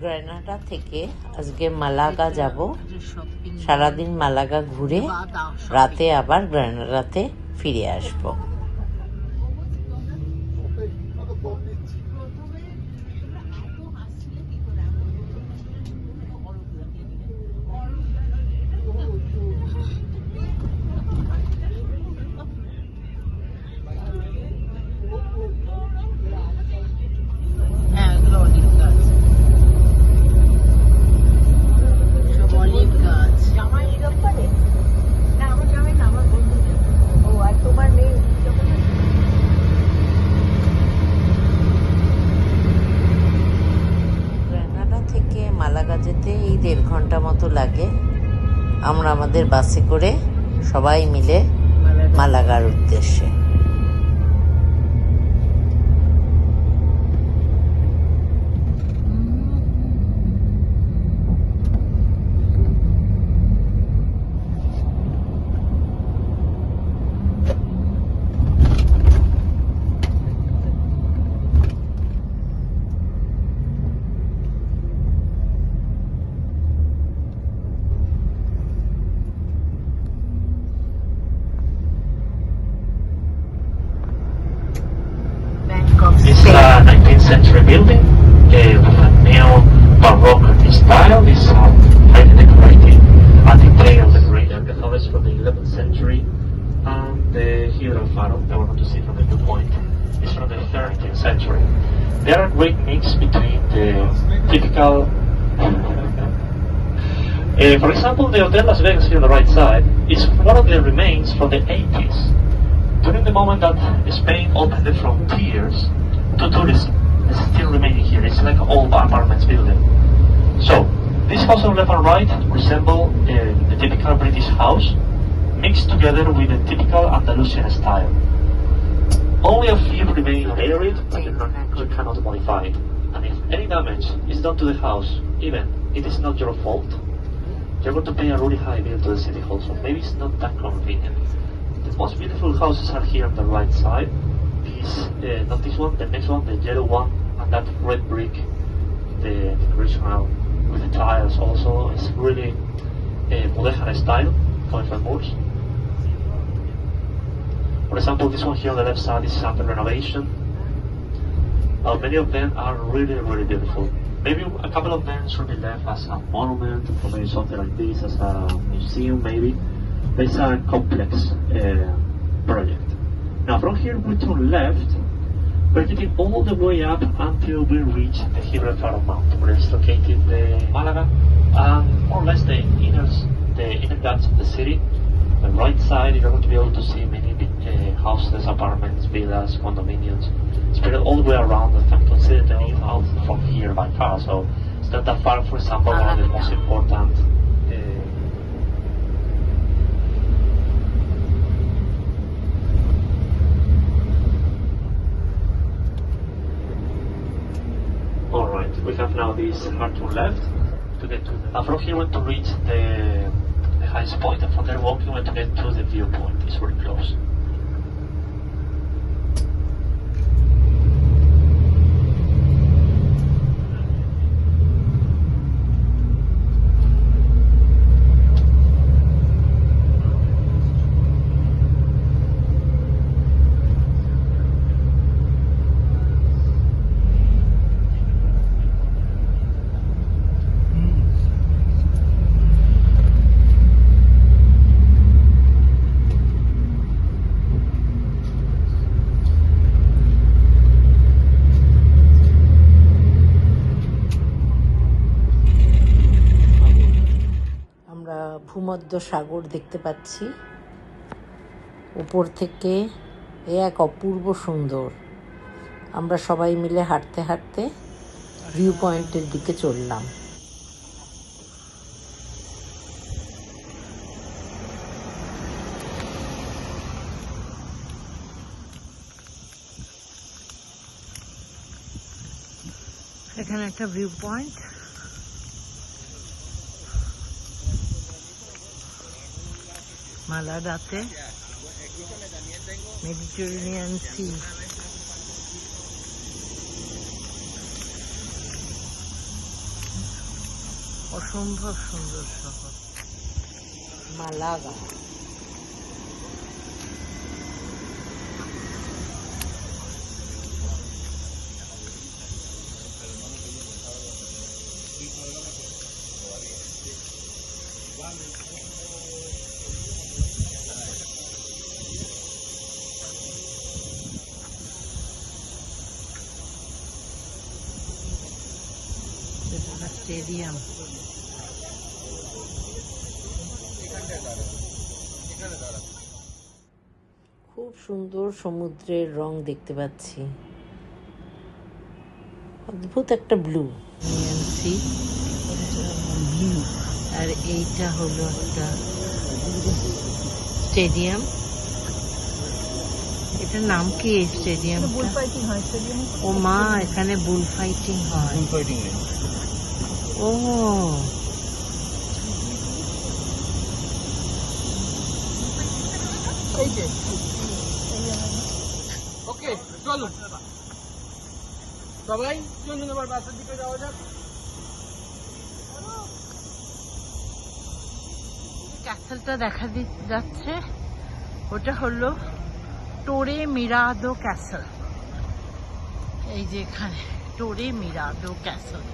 Granada থেকে আজকে মালাগা যাব। সারাদিন মালাগা ঘুরে রাতে আবার গ্রানাডাতে ফিরে আসব। মালাগা যেতে এই 1.5 ঘন্টা মতো লাগে। আমরা আমাদের বাসে করে সবাই মিলে মালাগার উদ্দেশ্যে। It's a 19th century building with a neo-Baroque style. It's highly decorated and detailed decorated. The forest from the 11th century, and the Hero Faro that we're going to see from the viewpoint is from the 13th century. There are a great mix between the typical. For example, the Hotel Las Vegas here on the right side is one of the remains from the 80s. During the moment that Spain opened the frontiers to tourism, it's still remaining here. It's like an old apartments building. So, this house on left and right resemble the typical British house, mixed together with the typical Andalusian style. Only a few remain buried, but you cannot modify it. And if any damage is done to the house, even it is not your fault, you're going to pay a really high bill to the city hall. So maybe it's not that convenient. The most beautiful houses are here on the right side. This, not this one, the next one, the yellow one, and that red brick, the original with the tiles also. It's really Mudéjar style, coming from Moors. For example, this one here on the left side is under renovation. Many of them are really, really beautiful. Maybe a couple of them should be left as a monument, or maybe something like this as a museum, maybe. It's a complex project. Now from here we turn left, we're getting all the way up until we reach the Gibraltar Mountain, where it's located Malaga, and more or less the inner guts of the city. On the right side you're going to be able to see many houses, apartments, villas, condominiums, spread all the way around, and can consider the new house from here by car. So it's not that far. For example, one of the most important we have now this hard turn left to get to and from here we want to reach the highest point, and from there walking we want to get to the viewpoint. It's very close. ভূমধ্য সাগর দেখতে পাচ্ছি উপর থেকে। এক অপূর্ব সুন্দর। আমরা সবাই মিলে হাঁটতে হাঁটতে ভিউ পয়েন্টের দিকে চললাম। এখানে একটা ভিউ পয়েন্ট। মালাগাতে মেডিটেরেনিয়ান সি। অসম্ভব সুন্দর শহর মালাগা। স্টেডিয়াম, খুব সুন্দর সমুদ্রের রং দেখতে পাচ্ছি, অদ্ভুত একটা ব্লু ব্লু। আর এইটা হলো একটা স্টেডিয়াম, এটার নাম কি স্টেডিয়াম? ও মা, এখানে বুল ফাইটিং হয়। ও ওকে, চলো সবাই, চলুন এবার বাসার দিকে যাওয়া যাক। ক্যাসেলটা দেখা যাচ্ছে, ওটা হলো টোরে মিরাদো ক্যাসেল। এই যে এখানে টোরে মিরাদো ক্যাসেল।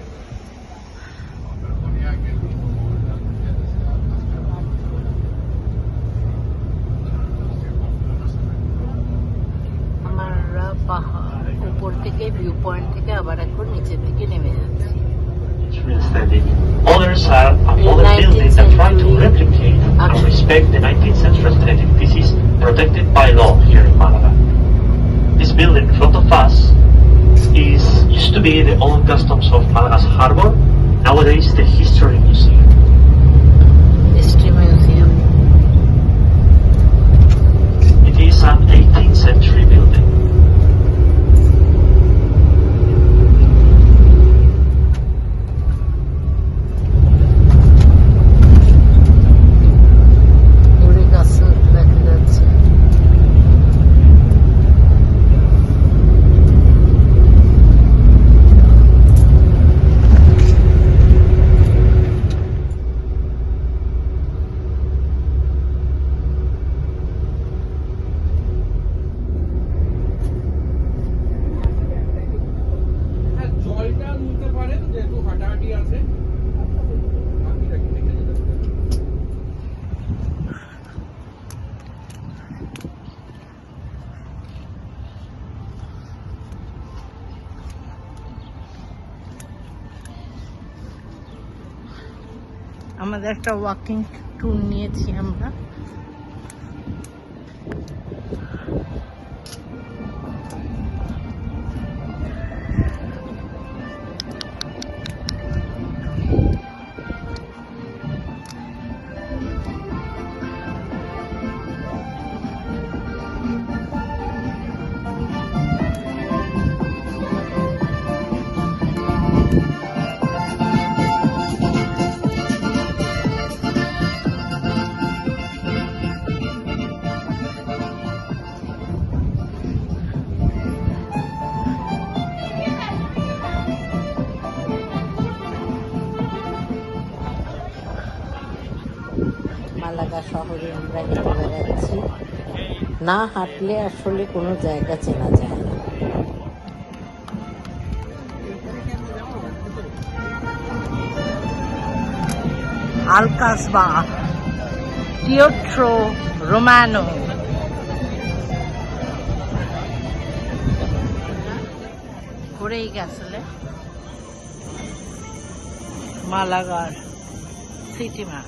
আমরা পাহাড় উপর থেকে ভিউ পয়েন্ট থেকে আবার এখন নিচের দিকে নেমে যাচ্ছি। Others are modern buildings that try to replicate and respect the 19th century aesthetic. This is protected by law here in Malaga. This building in front of us used to be the old customs of Malaga's harbor. Nowadays, the history museum. History museum. It is an 18th century building. জলটা নিতে পারেন, যেহেতু হাঁটাহাঁটি আছে। আমাদের একটা walking tour নিয়েছি আমরা। মালাগা শহরে আমরা হেঁটে বেড়াচ্ছি, না হাঁটলে আসলে কোনো জায়গা চেনা যায় না। আলকাসবা, টিওট্রো রোমানো। ঘুরেই গেছিলে মালাগার সিটি ম্যাপ।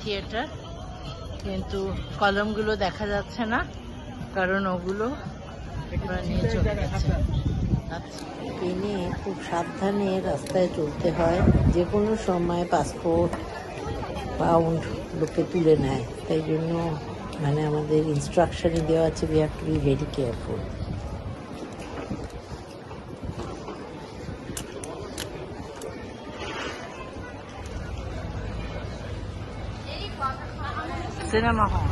থিয়েটার, কিন্তু কলমগুলো দেখা যাচ্ছে না, কারণ ওগুলো নিয়ে চলে গেছে। ট্রেনে খুব সাবধানে রাস্তায় চলতে হয়, যে কোনো সময় পাসপোর্ট পাউন্ড লোকে তুলে নেয়, তাই জন্য আমাদের ইনস্ট্রাকশনে দেওয়া আছে we have to be very careful. Cinema hall.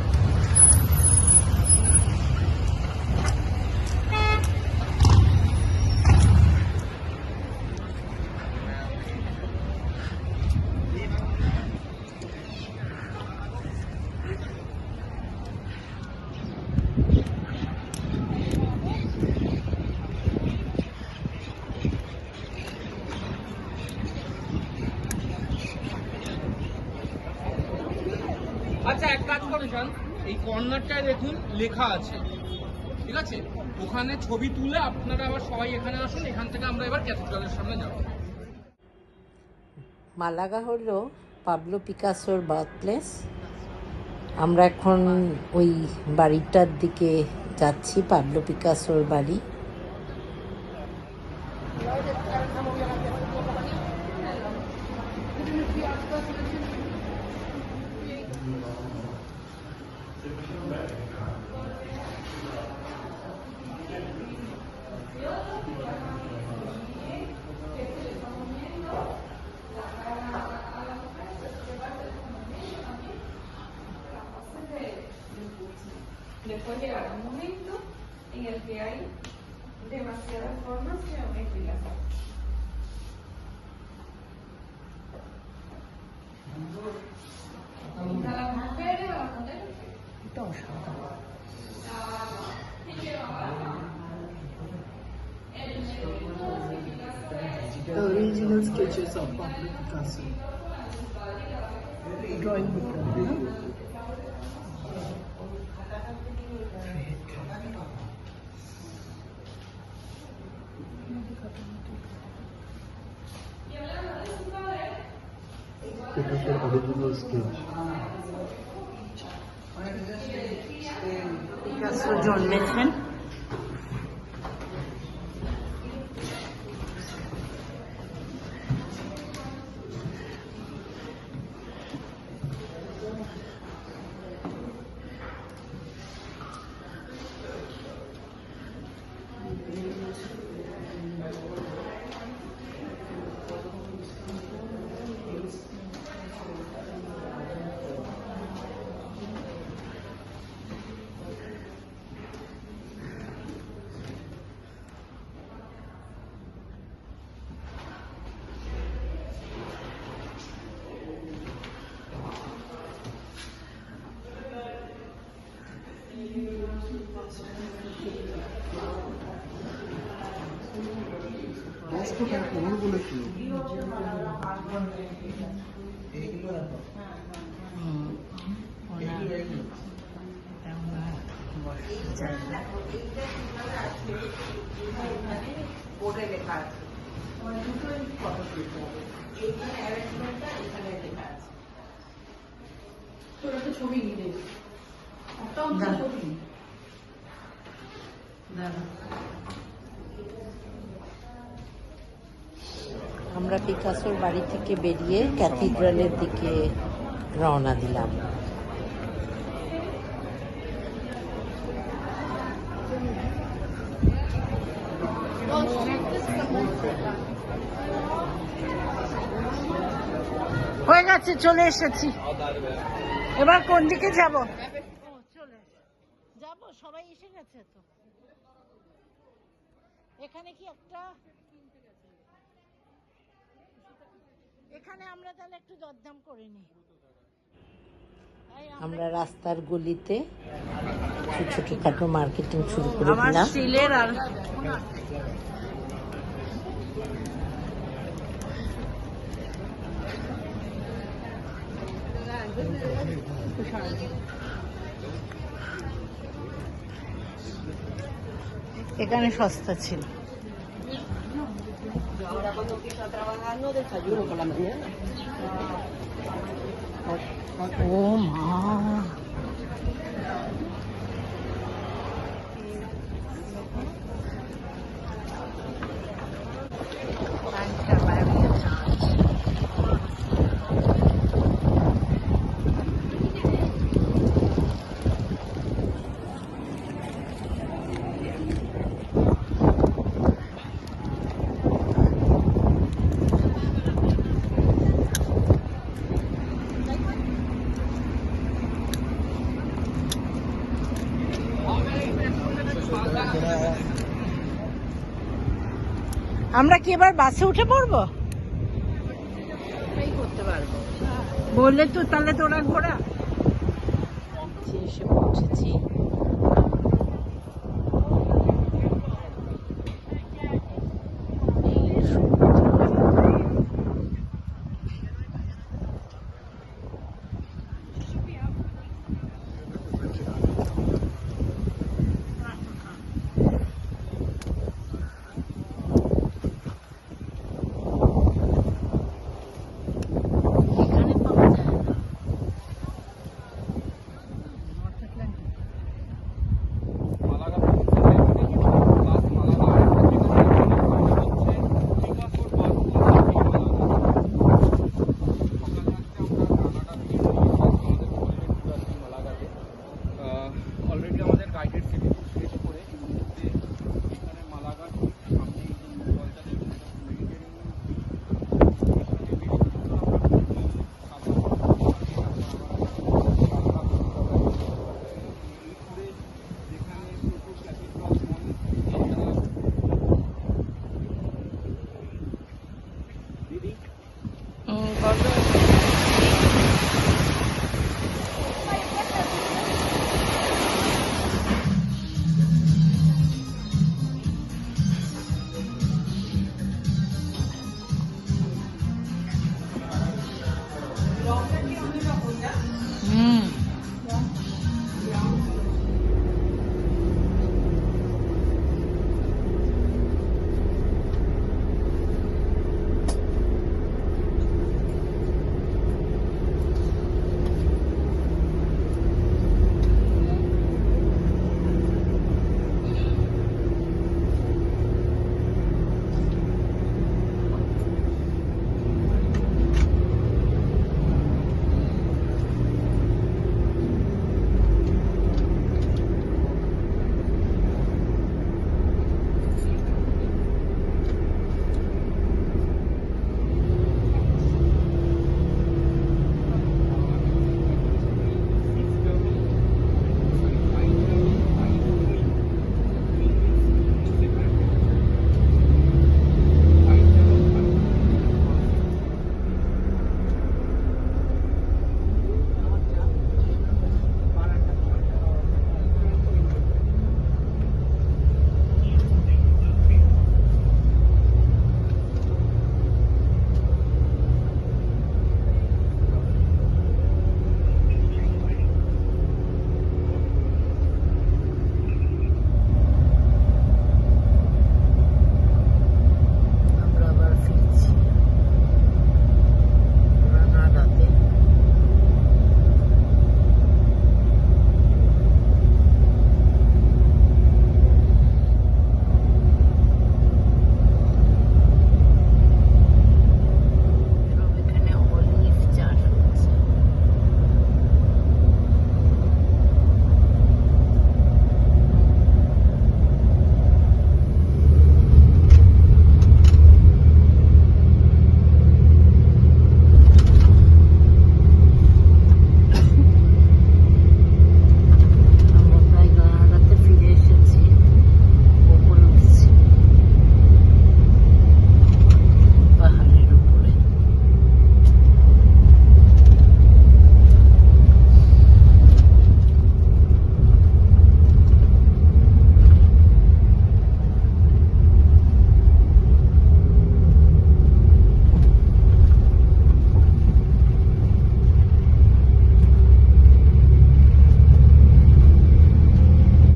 আচ্ছা এক কাজ করুন শান, এই কর্নারটায় দেখুন লেখা আছে, ঠিক আছে? ওখানে ছবি তুলে আপনারা আবার সবাই এখানে আসুন, এখান থেকে আমরা এবার ক্যাথিড্রালের সামনে যাব। মালাগা হলো পাবলো পিকাসোর বার্থ প্লেস। আমরা এখন ওই বাড়িটার দিকে যাচ্ছি, পাবলো পিকাসোর বাড়ি। Después llegará un momento en el que hay demasiada información y explicación. ¿A las mujeres o a las mujeres? The original sketches of Pablo Picasso. Drawing book. Picasso's original sketch. Picasso জন্মেছেন বোর্ডে লেখা আছে, দুটোই photo এইখানে অ্যারেঞ্জমেন্টটা এখানে লেখা আছে। তোর একটা ছবি নিয়ে দেবে, একটা অন্য ছবি। আমরা পিকাসোর বাড়ি থেকে বেরিয়ে ক্যাথিড্রালের দিকে রওনা দিলাম। হয়ে গেছে, চলে এসেছি। এবার কোন দিকে যাব? চলে যাব, সবাই এসে গেছে তো। এখানে কি একটা, এখানে আমরা তাহলে একটু দরদাম করে নিই। আমরা রাস্তার গলিতে ছোটখাটো মার্কেটিং শুরু করে দিলাম। স্টিলের আর এখানে সস্তা ছিল। ও মা, আমরা কি এবার বাসে উঠে পড়বো? করতে পারবো বললে তো, তাহলে তোরা ঘোরা এসে পৌঁছেছি